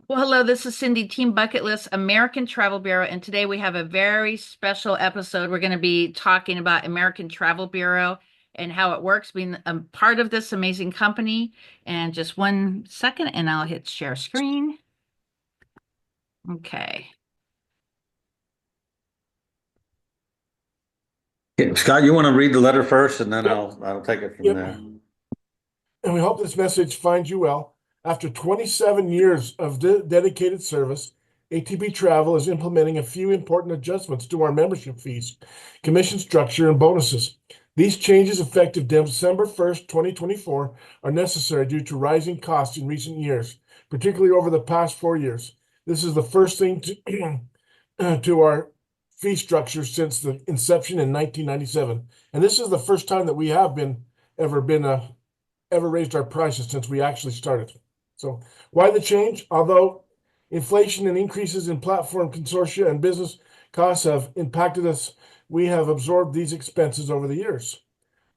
Well, hello, this is Cindy, Team Bucket List, American Travel Bureau, and today we have a very special episode. We're going to be talking about American Travel Bureau and how it works, being a part of this amazing company. And just one second, and I'll hit share screen. Okay. Yeah, Scott, you want to read the letter first, and then Yep, I'll take it from yep. there. And we hope this message finds you well. After 27 years of dedicated service, ATB Travel is implementing a few important adjustments to our membership fees, commission structure, and bonuses. These changes, effective December 1st, 2024, are necessary due to rising costs in recent years, particularly over the past 4 years. This is the first thing to our fee structure since the inception in 1997. And this is the first time that we have ever raised our prices since we actually started. So why the change? Although inflation and increases in platform consortia and business costs have impacted us, we have absorbed these expenses over the years.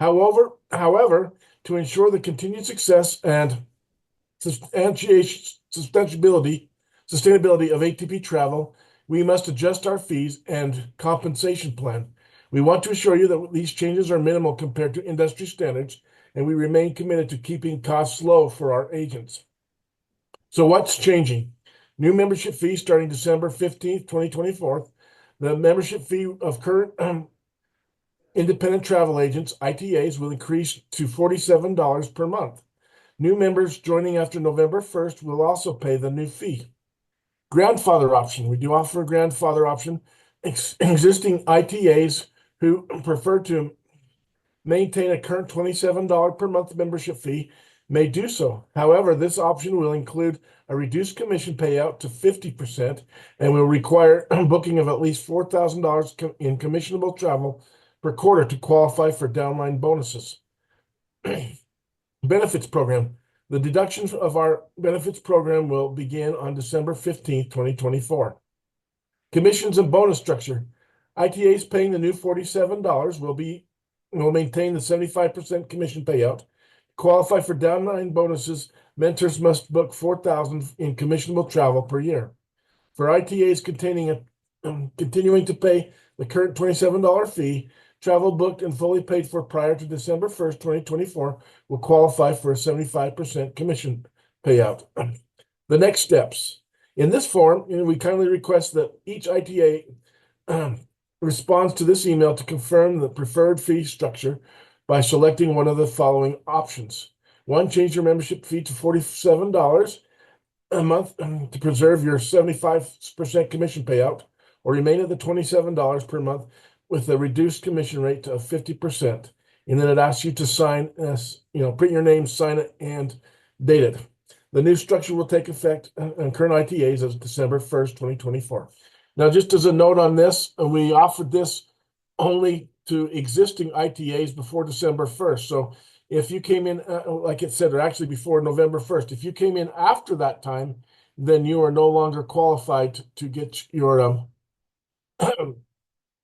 However, to ensure the continued success and sustainability of ATP travel, we must adjust our fees and compensation plan. We want to assure you that these changes are minimal compared to industry standards, and we remain committed to keeping costs low for our agents. So what's changing? New membership fee starting December 15th, 2024. The membership fee of current independent travel agents, ITAs, will increase to $47 per month. New members joining after November 1st will also pay the new fee. Grandfather option. We do offer a grandfather option. Existing ITAs who prefer to maintain a current $27 per month membership fee may do so. However, this option will include a reduced commission payout to 50% and will require booking of at least $4,000 in commissionable travel per quarter to qualify for downline bonuses. Benefits program. The deductions of our benefits program will begin on December 15th, 2024. Commissions and bonus structure. ITAs paying the new $47 will maintain the 75% commission payout. Qualify for downline bonuses, mentors must book $4,000 in commissionable travel per year. For ITAs continuing to pay the current $27 fee, travel booked and fully paid for prior to December 1st, 2024 will qualify for a 75% commission payout. The next steps. In this form, we kindly request that each ITA responds to this email to confirm the preferred fee structure by selecting one of the following options. One, change your membership fee to $47 a month to preserve your 75% commission payout, or remain at the $27 per month with a reduced commission rate of 50%. And then it asks you to sign, print your name, sign it, and date it. The new structure will take effect on current ITAs as December 1st, 2024. Now, just as a note on this, we offered this only to existing ITAs before December 1st. So if you came in, like it said, or actually before November 1st, if you came in after that time, then you are no longer qualified to get your you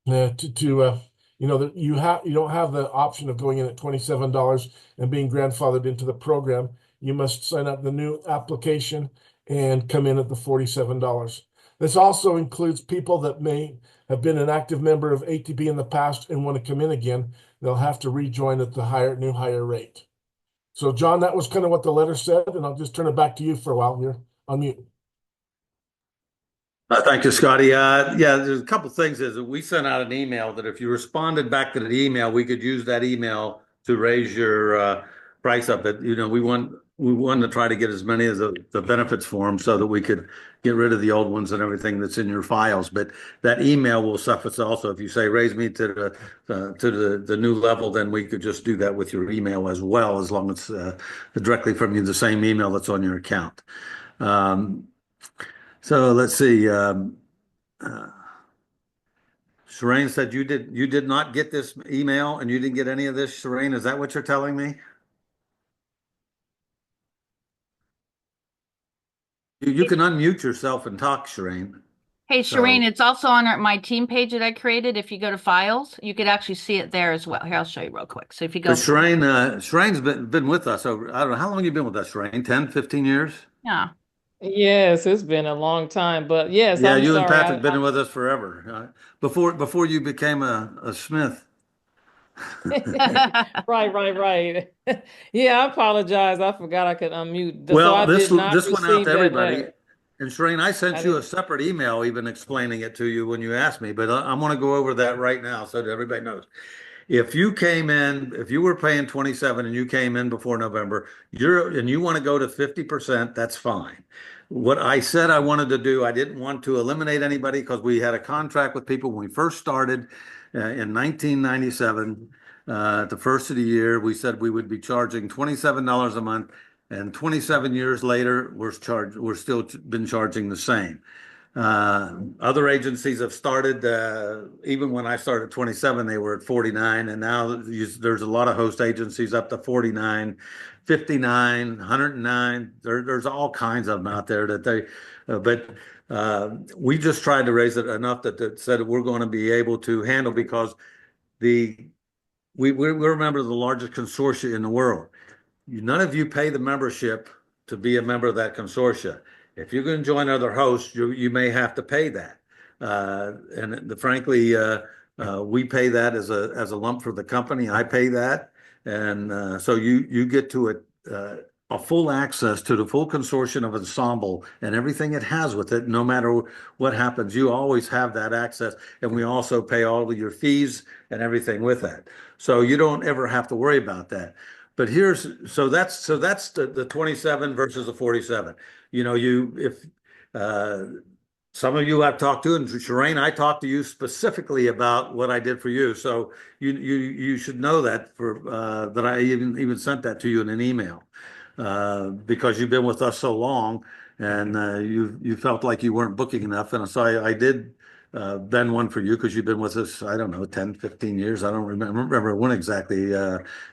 don't have the option of going in at $27 and being grandfathered into the program. You must sign up the new application and come in at the $47. This also includes people that may have been an active member of ATB in the past and want to come in again. They'll have to rejoin at the higher rate. So, John, that was kind of what the letter said, and I'll just turn it back to you for a while here on mute. Thank you, Scotty. Yeah, there's a couple things. Is that we sent out an email that if you responded back to the email, we could use that email to raise your price up. That we want to try to get as many of the benefits forms so that we could get rid of the old ones and everything that's in your files. But that email will suffice also. If you say raise me to the new level, then we could just do that with your email as well, as long as directly from you, the same email that's on your account. So let's see. Shireen said you did not get this email and you didn't get any of this, Shireen. Is that what you're telling me? You can unmute yourself and talk, Shireen. Hey, So, Shireen, it's also on my team page that I created. If you go to files, you could actually see it there as well. Here, I'll show you real quick. So if you but go, Shireen's been with us over, I don't know, how long have you been with us, Shireen? 10, 15 years? yeah, Yes, it's been a long time, but yes, Yeah, I'm you and sorry. Patrick been with us forever. Before you became a Smith. Right. Yeah, I apologize. I forgot I could unmute. So Well, I did not this went out to receive that everybody. letter. And Shereen, I I sent you a didn't. separate email even explaining it to you when you asked me, but I'm going to go over that right now so that everybody knows. If you came in, if you were paying 27 and you came in before November, and you want to go to 50%, that's fine. What I said I wanted to do, I didn't want to eliminate anybody because we had a contract with people when we first started in 1997. At the first of the year, we said we would be charging $27 a month, and 27 years later, we're still been charging the same. Other agencies have started, even when I started 27, they were at 49. And now there's a lot of host agencies up to 49, 59, 109. There's all kinds of them out there that we just tried to raise it enough that said we're going to be able to handle because we're a member of the largest consortia in the world. None of you pay the membership to be a member of that consortia. If you're going to join other hosts, you may have to pay that. Frankly, we pay that as a lump for the company. I pay that, and so you get to a full access to the full consortium of Ensemble and everything it has with it. No matter what happens, you always have that access, and we also pay all of your fees and everything with that. So you don't ever have to worry about that. But that's the 27 versus the 47. You know, if some of you I've talked to, and Shereen, I talked to you specifically about what I did for you. So you should know that that I even sent that to you in an email because you've been with us so long, and you felt like you weren't booking enough, and so I did been one for you because you've been with us, I don't know, 10, 15 years. I don't remember when exactly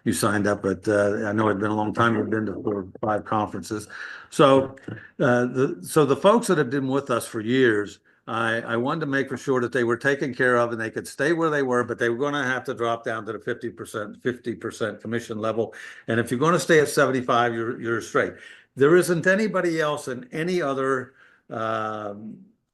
you signed up, but I know it's been a long time. We've been to 4 or 5 conferences. So the folks that have been with us for years, I wanted to make for sure that they were taken care of and they could stay where they were, but they were going to have to drop down to the 50% commission level. And if you're going to stay at 75, you're straight. There isn't anybody else in any other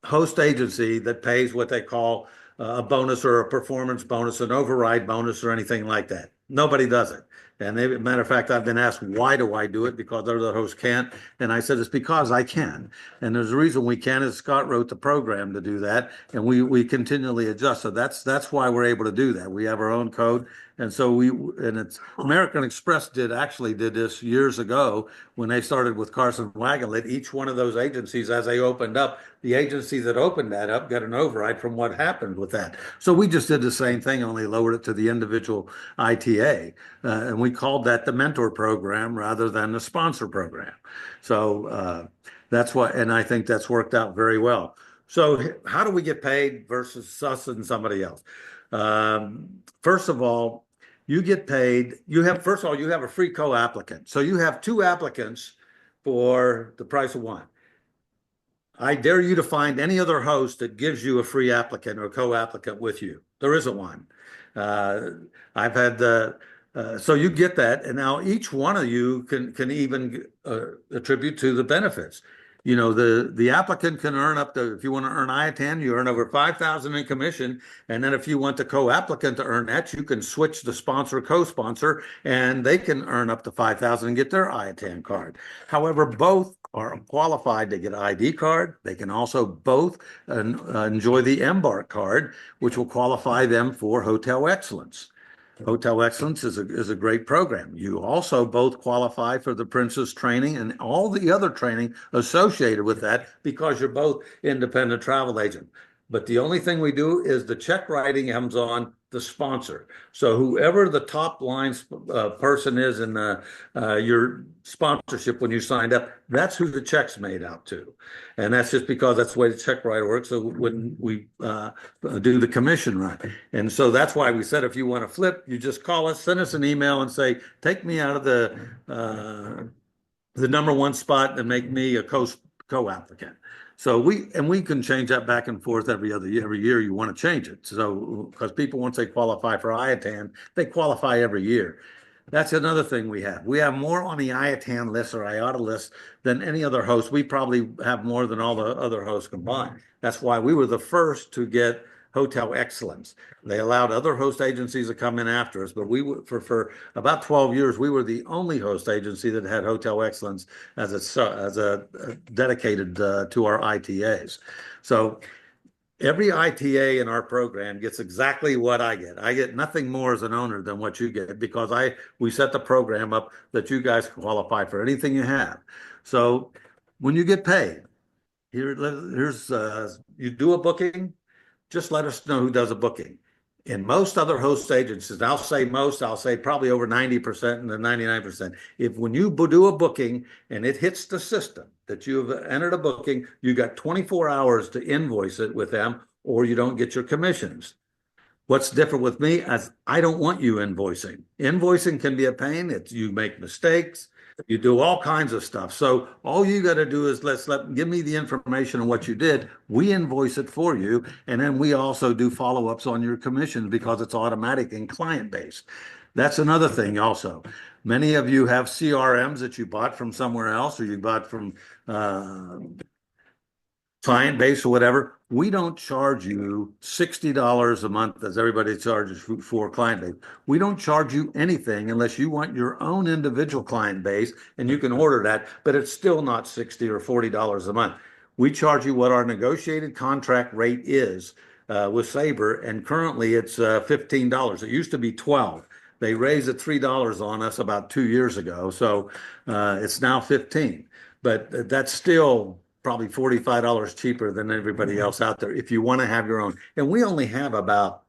host agency that pays what they call a bonus or a performance bonus, an override bonus, or anything like that. Nobody does it. And matter of fact, I've been asked, why do I do it? Because other hosts can't. And I said, it's because I can. And there's a reason we can, is Scott wrote the program to do that. And we continually adjust. So that's why we're able to do that. We have our own code. And so it's American Express actually did this years ago when they started with Carson Wagonlit. Each one of those agencies, as they opened up, the agency that opened that up got an override from what happened with that. So we just did the same thing, only lowered it to the individual ITA. And we called that the mentor program rather than the sponsor program. So that's why, and I think that's worked out very well. So how do we get paid versus us and somebody else? First of all, you get paid. First of all, you have a free co-applicant. So you have 2 applicants for the price of 1. I dare you to find any other host that gives you a free applicant or co-applicant with you. There isn't one. I've had so you get that, and now each one of you can even attribute to the benefits. You know, the applicant can earn up to, if you want to earn IATAN, you earn over 5,000 in commission, and then if you want the co-applicant to earn that, you can switch the sponsor, co-sponsor, and they can earn up to 5,000 and get their IATAN card. However, both are qualified to get an ID card. They can also both enjoy the Embark card, which will qualify them for Hotel Excellence. Hotel Excellence is a great program. You also both qualify for the Princess training and all the other training associated with that because you're both independent travel agents. But the only thing we do is the check writing comes on the sponsor. So whoever the top line person is in your sponsorship when you signed up, that's who the check's made out to. And that's just because that's the way the check writer works. So when we do the commission right. And so that's why we said, if you want to flip, you just call us, send us an email and say, take me out of the number 1 spot and make me a co-applicant. So we can change that back and forth every year you want to change it. So because people, once they qualify for IATAN, they qualify every year. That's another thing we have. We have more on the IATAN list or IATA list than any other host. We probably have more than all the other hosts combined. That's why we were the first to get Hotel Excellence. They allowed other host agencies to come in after us, but we were, for about 12 years, we were the only host agency that had Hotel Excellence as a dedicated to our ITAs. So every ITA in our program gets exactly what I get. I get nothing more as an owner than what you get because we set the program up that you guys qualify for anything you have. So when you get paid, here's you do a booking, just let us know who does a booking. In most other host agencies, I'll say most, I'll say probably over 90% and then 99%. If when you do a booking and it hits the system that you've entered a booking, you got 24 hours to invoice it with them or you don't get your commissions. What's different with me is I don't want you invoicing. Invoicing can be a pain. You make mistakes. You do all kinds of stuff. So all you got to do is give me the information on what you did. We invoice it for you. And then we also do follow-ups on your commissions because it's automatic and client-based. That's another thing also. Many of you have CRMs that you bought from somewhere else or you bought from client base or whatever. We don't charge you $60 a month as everybody charges for client base. We don't charge you anything unless you want your own individual client base and you can order that, but it's still not $60 or $40 a month. We charge you what our negotiated contract rate is with Sabre, and currently it's $15. It used to be $12. They raised it $3 on us about 2 years ago, so it's now $15. But that's still probably $45 cheaper than everybody else out there if you want to have your own. And we only have about,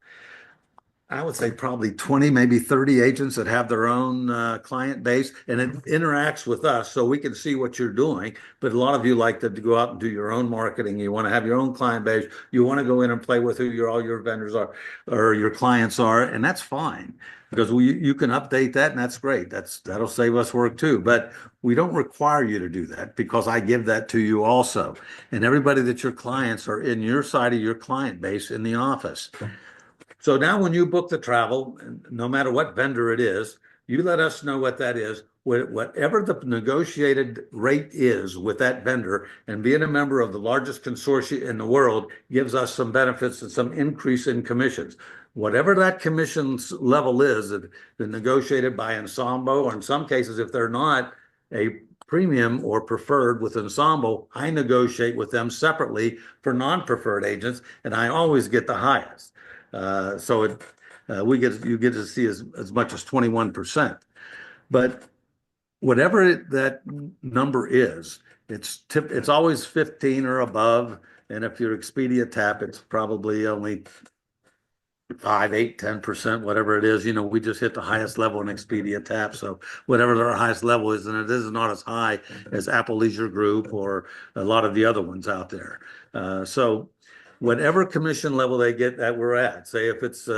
I would say probably 20, maybe 30 agents that have their own client base, and it interacts with us so we can see what you're doing. But a lot of you like to go out and do your own marketing. You want to have your own client base. You want to go in and play with who all your vendors are or your clients are, and that's fine because you can update that, and that's great. That'll save us work too. But we don't require you to do that because I give that to you also. And everybody that your clients are in your side of your client base in the office. So now when you book the travel, no matter what vendor it is, you let us know what that is, whatever the negotiated rate is with that vendor, and being a member of the largest consortium in the world gives us some benefits and some increase in commissions. Whatever that commissions level is, negotiated by Ensemble, or in some cases, if they're not a premium or preferred with Ensemble, I negotiate with them separately for non-preferred agents, and I always get the highest. So you get to see as much as 21%. But whatever that number is, it's always 15 or above. And if you're Expedia TAP, it's probably only 5, 8, 10%, whatever it is. We just hit the highest level in Expedia TAP. So whatever our highest level is, and it is not as high as Apple Leisure Group or a lot of the other ones out there. So whatever commission level they get that we're at, say if it's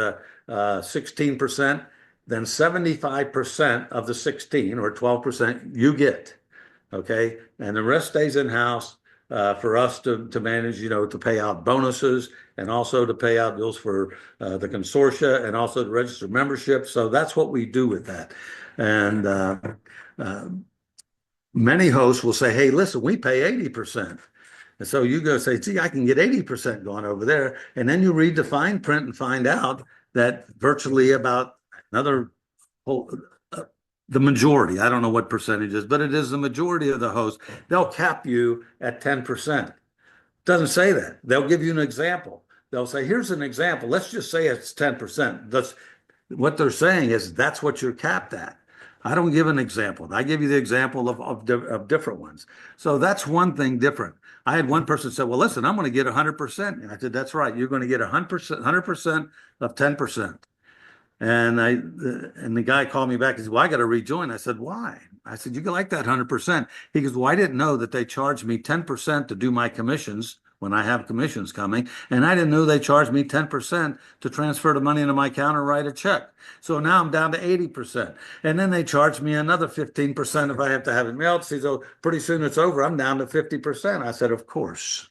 16%, then 75% of the 16 or 12% you get, okay? And the rest stays in-house for us to manage, to pay out bonuses and also to pay out bills for the consortia and also to register membership. So that's what we do with that. And many hosts will say, hey, listen, we pay 80%. And so you go say, gee, I can get 80% going over there. And then you read the fine print and find out that virtually about the majority, I don't know what percentage is, but it is the majority of the hosts, they'll cap you at 10%. Doesn't say that. They'll give you an example. They'll say, here's an example. Let's just say it's 10%. What they're saying is that's what you're capped at. I don't give an example. I give you the example of different ones. So that's one thing different. I had one person say, well, listen, I'm going to get 100%. And I said, that's right. You're going to get 100% of 10%. And the guy called me back and said, well, I got to rejoin. I said, why? I said, you can like that 100%. He goes, well, I didn't know that they charged me 10% to do my commissions when I have commissions coming. And I didn't know they charged me 10% to transfer the money into my account or write a check. So now I'm down to 80%. And then they charge me another 15% if I have to have it mailed. So pretty soon it's over. I'm down to 50%. I said, of course.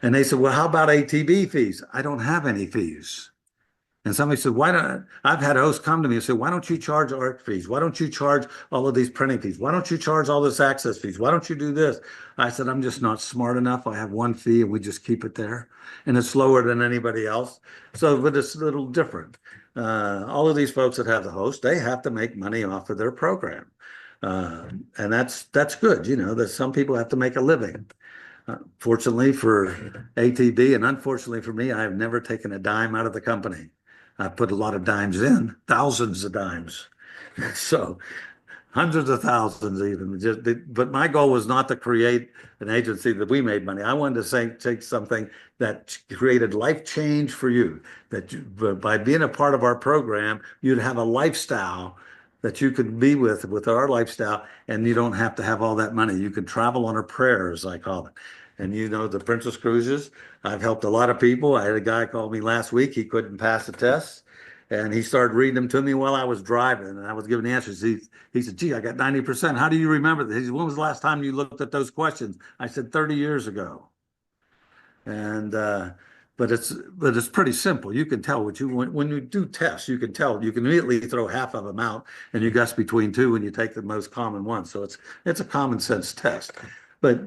And they said, well, how about ATB fees? I don't have any fees. And somebody said, why don't, I've had hosts come to me and say, why don't you charge art fees? Why don't you charge all of these printing fees? Why don't you charge all this access fees? Why don't you do this? I said, I'm just not smart enough. I have one fee and we just keep it there. And it's lower than anybody else. So, but it's a little different. All of these folks that have the host, they have to make money off of their program. And that's good. You know, that some people have to make a living. Fortunately for ATB and unfortunately for me, I have never taken a dime out of the company. I put a lot of dimes in, thousands of dimes. So hundreds of thousands even. But my goal was not to create an agency that we made money. I wanted to take something that created life change for you, that by being a part of our program, you'd have a lifestyle that you could be with our lifestyle, and you don't have to have all that money. You can travel on a prayer, as I call it. And you know, the Princess Cruises, I've helped a lot of people. I had a guy call me last week. He couldn't pass the test. And he started reading them to me while I was driving, and I was giving the answers. He said, gee, I got 90%. How do you remember this? He said, when was the last time you looked at those questions? I said, 30 years ago. And, but it's pretty simple. You can tell when you do tests, you can tell, you can immediately throw half of them out and you guess between two and you take the most common one. So it's a common sense test. But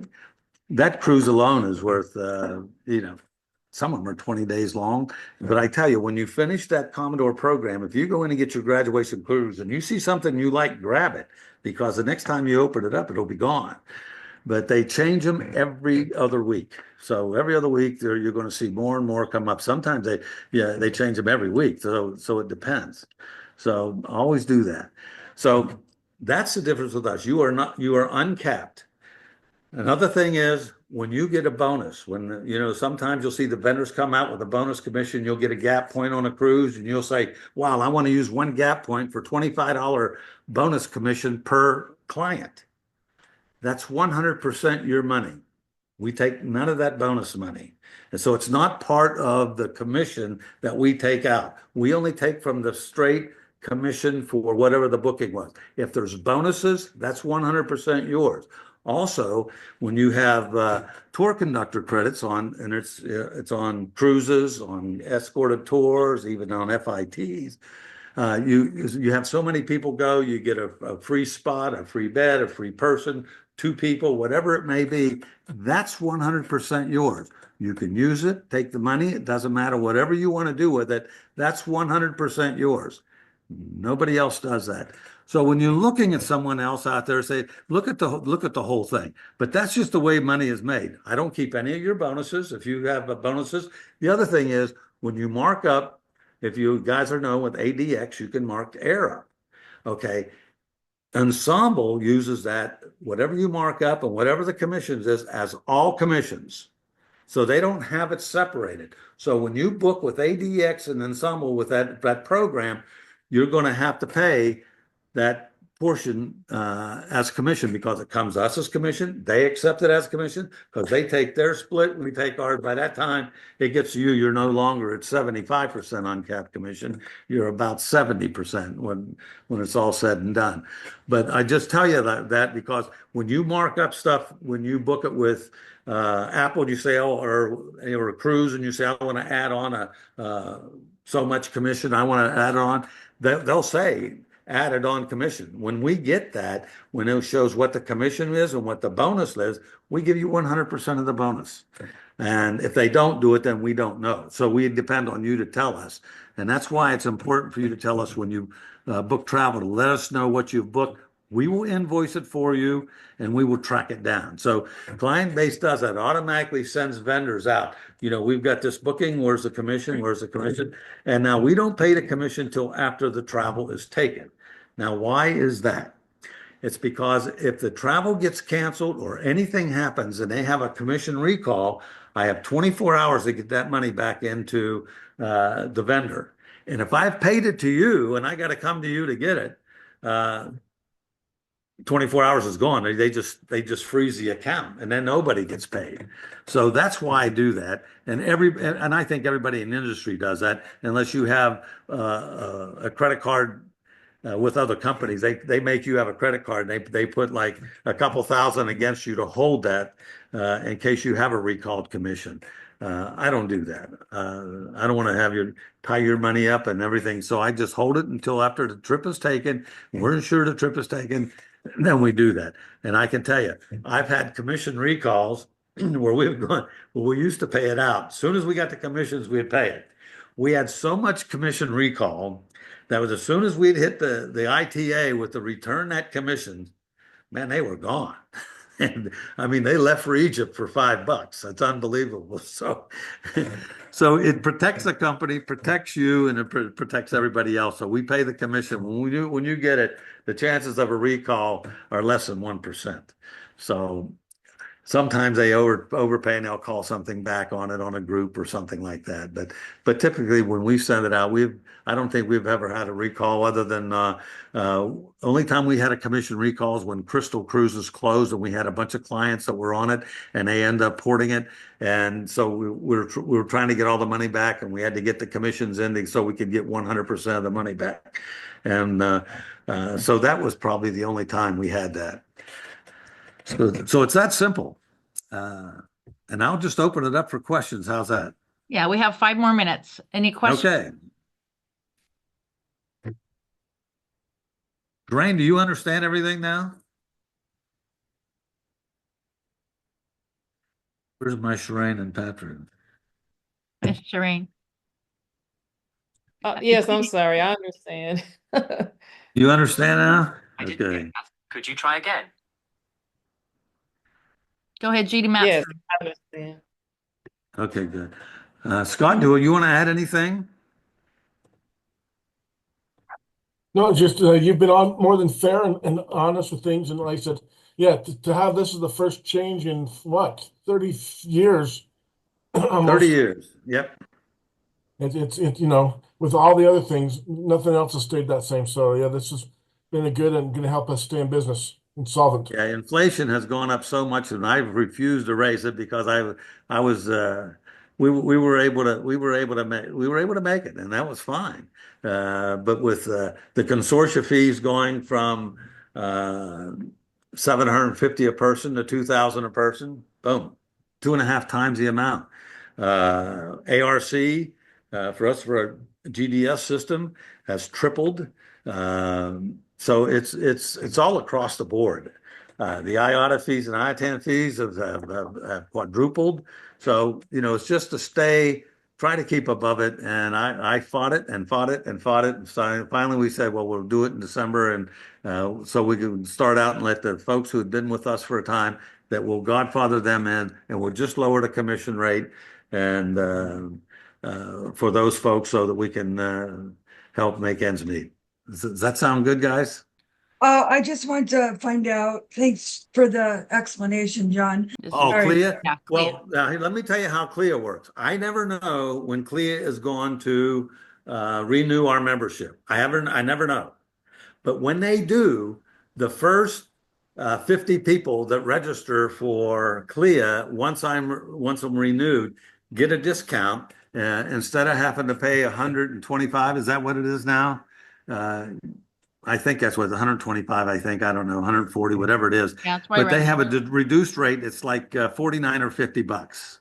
that cruise alone is worth, you know, some of them are 20 days long. But I tell you, when you finish that Commodore program, if you go in and get your graduation cruise and you see something you like, grab it, because the next time you open it up, it'll be gone. But they change them every other week. So every other week, you're going to see more and more come up. Sometimes they change them every week. So it depends. So always do that. So that's the difference with us. You are uncapped. Another thing is when you get a bonus, when, you know, sometimes you'll see the vendors come out with a bonus commission, you'll get a gap point on a cruise and you'll say, wow, I want to use one gap point for $25 bonus commission per client. That's 100% your money. We take none of that bonus money. And so it's not part of the commission that we take out. We only take from the straight commission for whatever the booking was. If there's bonuses, that's 100% yours. Also, when you have tour conductor credits on, and it's on cruises, on escorted tours, even on FITs, you have so many people go, you get a free spot, a free bed, a free person, 2 people, whatever it may be, that's 100% yours. You can use it, take the money, it doesn't matter, whatever you want to do with it, that's 100% yours. Nobody else does that. So when you're looking at someone else out there, say, look at the whole thing. But that's just the way money is made. I don't keep any of your bonuses if you have bonuses. The other thing is when you mark up, if you guys are known with ADX, you can mark air up. Okay. Ensemble uses that, whatever you mark up and whatever the commissions is, as all commissions. So they don't have it separated. So when you book with ADX and Ensemble with that program, you're going to have to pay that portion as commission because it comes to us as commission. They accept it as commission because they take their split. We take ours. By that time, it gets to you. You're no longer at 75% uncapped commission. You're about 70% when it's all said and done. But I just tell you that because when you mark up stuff, when you book it with Apple, you say, oh, or a cruise, and you say, I want to add on so much commission. I want to add on. They'll say added on commission. When we get that, when it shows what the commission is and what the bonus is, we give you 100% of the bonus. And if they don't do it, then we don't know. So we depend on you to tell us. And that's why it's important for you to tell us when you book travel, to let us know what you've booked. We will invoice it for you and we will track it down. So Client Base does that, automatically sends vendors out. You know, we've got this booking, where's the commission, where's the commission? And now we don't pay the commission till after the travel is taken. Now, why is that? It's because if the travel gets canceled or anything happens and they have a commission recall, I have 24 hours to get that money back into the vendor. And if I've paid it to you and I got to come to you to get it, 24 hours is gone. They just freeze the account and then nobody gets paid. So that's why I do that. And I think everybody in the industry does that, unless you have a credit card with other companies. They make you have a credit card. They put like a couple thousand against you to hold that in case you have a recalled commission. I don't do that. I don't want to have you tie your money up and everything. So I just hold it until after the trip is taken. We're sure the trip is taken. Then we do that. And I can tell you, I've had commission recalls where we used to pay it out. As soon as we got the commissions, we'd pay it. We had so much commission recall that was as soon as we'd hit the ITA with the return net commissions, man, they were gone. And I mean, they left for Egypt for $5. That's unbelievable. So it protects the company, protects you, and it protects everybody else. So we pay the commission. When you get it, the chances of a recall are less than 1%. So sometimes they overpay and they'll call something back on it on a group or something like that. But typically when we send it out, I don't think we've ever had a recall other than only time we had a commission recall is when Crystal Cruises closed and we had a bunch of clients that were on it and they end up porting it. And so we were trying to get all the money back and we had to get the commissions in so we could get 100% of the money back. And so that was probably the only time we had that. So it's that simple. And I'll just open it up for questions. How's that? Yeah, we have 5 more minutes. Any questions? Okay. Drain, do you understand everything now? Where's my Shireen and Patrick? Miss Shireen. Yes, I'm sorry. I understand. You understand now? I didn't Okay. get that. Could you try again? Go ahead, Judy Matson. Yes, I understand. Okay, good. Scott, do you want to add anything? No, just you've been on more than fair and honest with things, and like I said, yeah, to have this is the first change in what 30 years, almost. 30 years. Yep. It's you know, with all the other things, nothing else has stayed that same. So yeah, this has been a good and going to help us stay in business and solvent. Yeah, inflation has gone up so much, and I've refused to raise it because I was we were able to make it, and that was fine. But with the consortia fees going from 750 a person to 2,000 a person, boom, 2.5 times the amount. ARC for us for a GDS system has tripled. So it's all across the board. The IATA fees and IATAN fees have quadrupled. So, you know, it's just to try to keep above it. And I fought it and fought it and fought it. And so finally we said, well, we'll do it in December. And so we can start out and let the folks who had been with us for a time that will godfather them in, and we'll just lower the commission rate and for those folks so that we can help make ends meet. Does that sound good, guys? I just want to find out, thanks for the explanation, John. Oh, Sorry. CLIA? Yeah, Well, let me tell you how CLIA works. I never know when CLIA is going to renew our membership. I never know. But when they do, the first 50 people that register for CLIA, once I'm renewed, get a discount. Instead of having to pay 125, is that what it is now? I think that's what 125. I think, I don't know, 140, whatever it is. Yeah, that's right. But they have a reduced rate. It's like 49 or $50.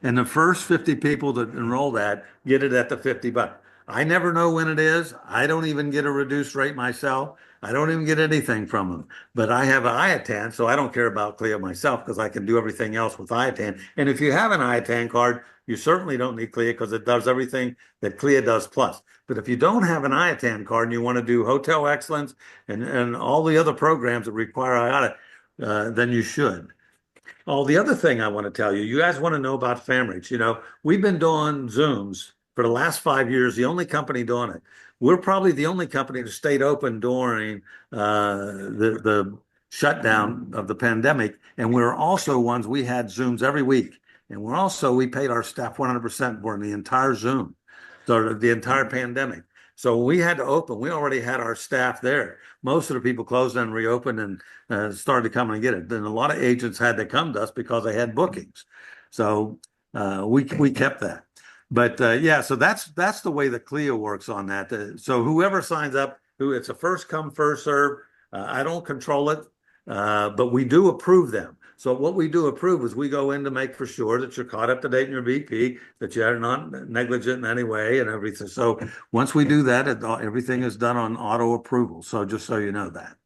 And the first 50 people that enroll that get it at the $50. I never know when it is. I don't even get a reduced rate myself. I don't even get anything from them. But I have an IATAN, so I don't care about CLIA myself because I can do everything else with IATAN. And if you have an IATAN card, you certainly don't need CLIA because it does everything that CLIA does plus. But if you don't have an IATAN card and you want to do Hotel Excellence and all the other programs that require IATA, then you should. Oh, the other thing I want to tell you, you guys want to know about FamReach. You know, we've been doing Zooms for the last 5 years, the only company doing it. We're probably the only company that stayed open during the shutdown of the pandemic. And we're also ones, we had Zooms every week. And we paid our staff 100% for the entire Zoom, so the entire pandemic. So we had to open. We already had our staff there. Most of the people closed and reopened and started to come and get it. Then a lot of agents had to come to us because they had bookings. So we kept that. But yeah, so that's the way that CLIA works on that. So whoever signs up, it's a first come, first serve. I don't control it, but we do approve them. So what we do approve is we go in to make for sure that you're caught up to date in your BP, that you're not negligent in any way and everything. So once we do that, everything is done on auto approval. So just so you know that.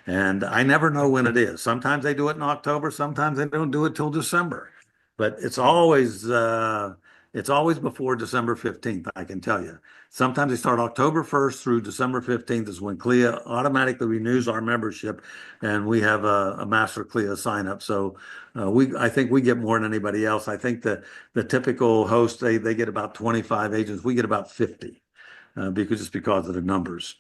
And I never know when it is. Sometimes they do it in October, sometimes they don't do it till December. But it's always before December 15th, I can tell you. Sometimes they start October 1st through December 15th is when CLIA automatically renews our membership, and we have a master CLIA sign up. So I think we get more than anybody else. I think the typical host, they get about 25 agents. We get about 50 because of the numbers.